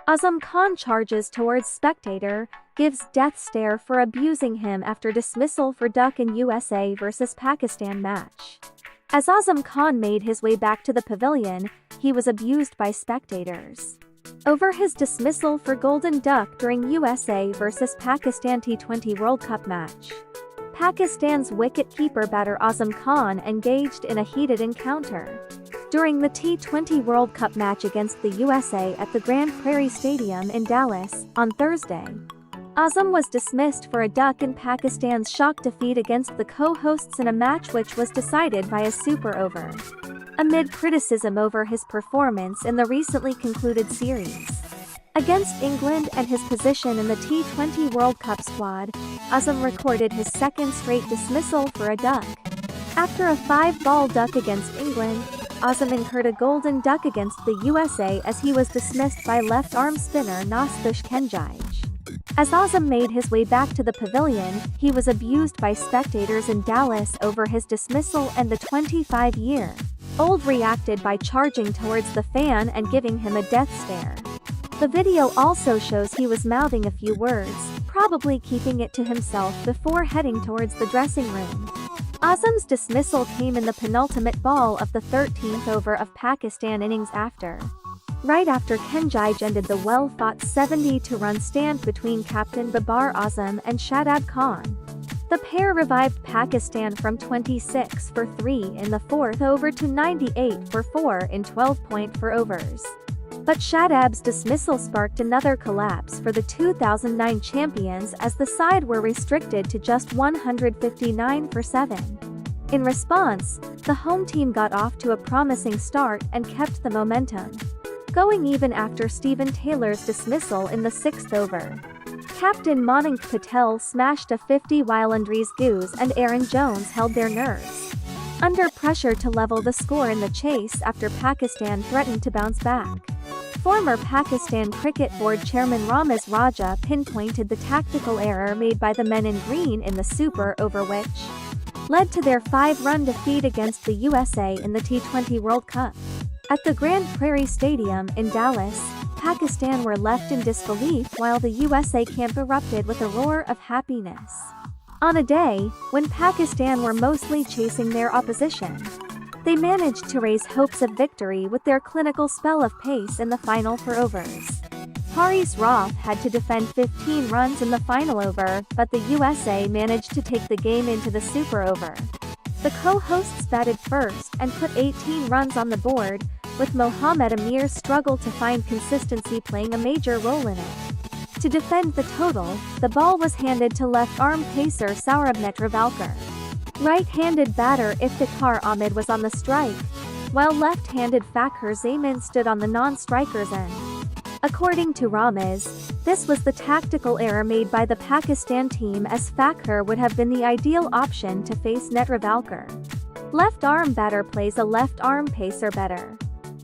Azam Khan charges towards spectator, gives death stare for abusing him after dismissal for duck in USA vs Pakistan match. As Azam Khan made his way back to the pavilion, he was abused by spectators over his dismissal for golden duck during USA vs Pakistan T20 World Cup match. Pakistan's wicket-keeper batter Azam Khan engaged in a heated encounter during the T20 World Cup match against the USA at the Grand Prairie Stadium in Dallas on Thursday. Azam was dismissed for a duck in Pakistan's shock defeat against the co-hosts in a match which was decided by a super over, amid criticism over his performance in the recently concluded series against England and his position in the T20 World Cup squad. Azam recorded his second straight dismissal for a duck. After a 5-ball duck against England, Azam incurred a golden duck against the USA as he was dismissed by left-arm spinner Nasbish Kenjij. As Azam made his way back to the pavilion, he was abused by spectators in Dallas over his dismissal, and the 25-year-old reacted by charging towards the fan and giving him a death stare. The video also shows he was mouthing a few words, probably keeping it to himself before heading towards the dressing room. Azam's dismissal came in the penultimate ball of the 13th over of Pakistan innings right after Kenjij ended the well-fought 72-run stand between captain Babar Azam and Shadab Khan. The pair revived Pakistan from 26 for 3 in the fourth over to 98 for 4 in 12.4 overs. But Shadab's dismissal sparked another collapse for the 2009 champions as the side were restricted to just 159 for 7. In response, the home team got off to a promising start and kept the momentum going even after Stephen Taylor's dismissal in the 6th over. Captain Manik Patel smashed a 50 while Andres Goose and Aaron Jones held their nerves under pressure to level the score in the chase after Pakistan threatened to bounce back. Former Pakistan Cricket Board Chairman Ramiz Raja pinpointed the tactical error made by the men in green in the super over, which led to their 5-run defeat against the USA in the T20 World Cup. At the Grand Prairie Stadium in Dallas, Pakistan were left in disbelief while the USA camp erupted with a roar of happiness. On a day when Pakistan were mostly chasing their opposition, they managed to raise hopes of victory with their clinical spell of pace in the final 4 overs. Haris Rauf had to defend 15 runs in the final over, but the USA managed to take the game into the super over. The co-hosts batted first and put 18 runs on the board, with Mohammad Amir's struggle to find consistency playing a major role in it. To defend the total, the ball was handed to left-arm pacer Saurabh Netravalkar. Right-handed batter Iftikhar Ahmed was on the strike, while left-handed Fakhar Zaman stood on the non-striker's end. According to Ramiz, this was the tactical error made by the Pakistan team, as Fakhar would have been the ideal option to face Netravalkar. Left-arm batter plays a left-arm pacer better.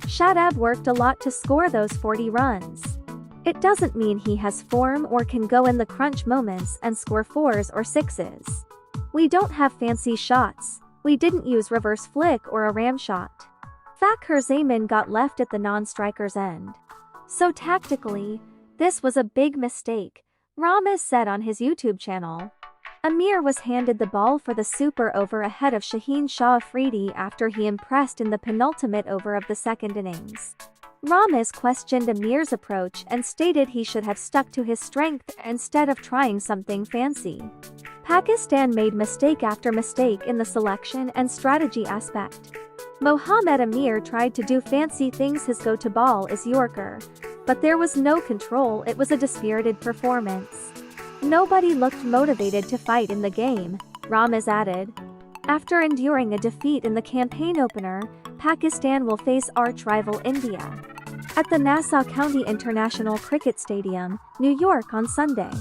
Shadab worked a lot to score those 40 runs. It doesn't mean he has form or can go in the crunch moments and score 4s or 6s. We don't have fancy shots. We didn't use reverse flick or a ram shot. Fakhar Zaman got left at the non-striker's end. So tactically, this was a big mistake, Ramiz said on his YouTube channel. Amir was handed the ball for the super over ahead of Shaheen Shah Afridi after he impressed in the penultimate over of the second innings. Ramiz questioned Amir's approach and stated he should have stuck to his strength instead of trying something fancy. Pakistan made mistake after mistake in the selection and strategy aspect. Mohammad Amir tried to do fancy things. His go-to ball is Yorker, but there was no control. It was a dispirited performance. Nobody looked motivated to fight in the game, Ramiz added. After enduring a defeat in the campaign opener, Pakistan will face arch-rival India at the Nassau County International Cricket Stadium, New York on Sunday.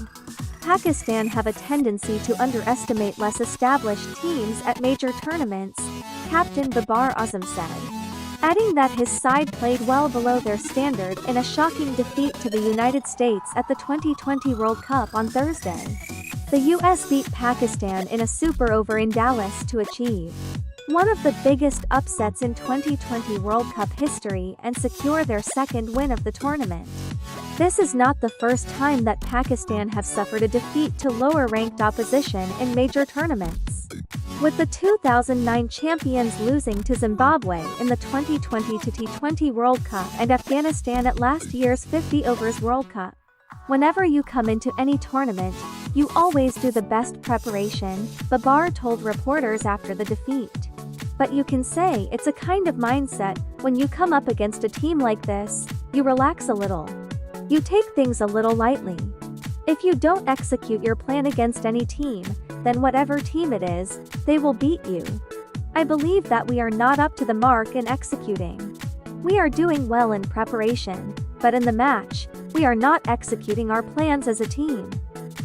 Pakistan have a tendency to underestimate less established teams at major tournaments, Captain Babar Azam said, adding that his side played well below their standard in a shocking defeat to the United States at the 2020 World Cup on Thursday. The US beat Pakistan in a super over in Dallas to achieve one of the biggest upsets in 2020 World Cup history and secure their second win of the tournament. This is not the first time that Pakistan have suffered a defeat to lower-ranked opposition in major tournaments, with the 2009 champions losing to Zimbabwe in the 2020 T20 World Cup and Afghanistan at last year's 50 Overs World Cup. Whenever you come into any tournament, you always do the best preparation, Babar told reporters after the defeat. But you can say it's a kind of mindset. When you come up against a team like this, you relax a little. You take things a little lightly. If you don't execute your plan against any team, then whatever team it is, they will beat you. I believe that we are not up to the mark in executing. We are doing well in preparation, but in the match, we are not executing our plans as a team.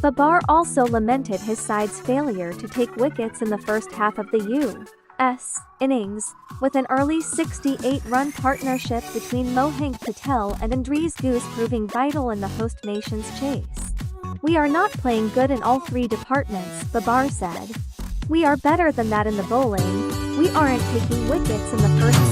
Babar also lamented his side's failure to take wickets in the first half of the U.S. innings, with an early 68-run partnership between Mohang Patel and Andries Goose proving vital in the host nation's chase. We are not playing good in all three departments, Babar said. We are better than that in the bowling. We aren't taking wickets in the first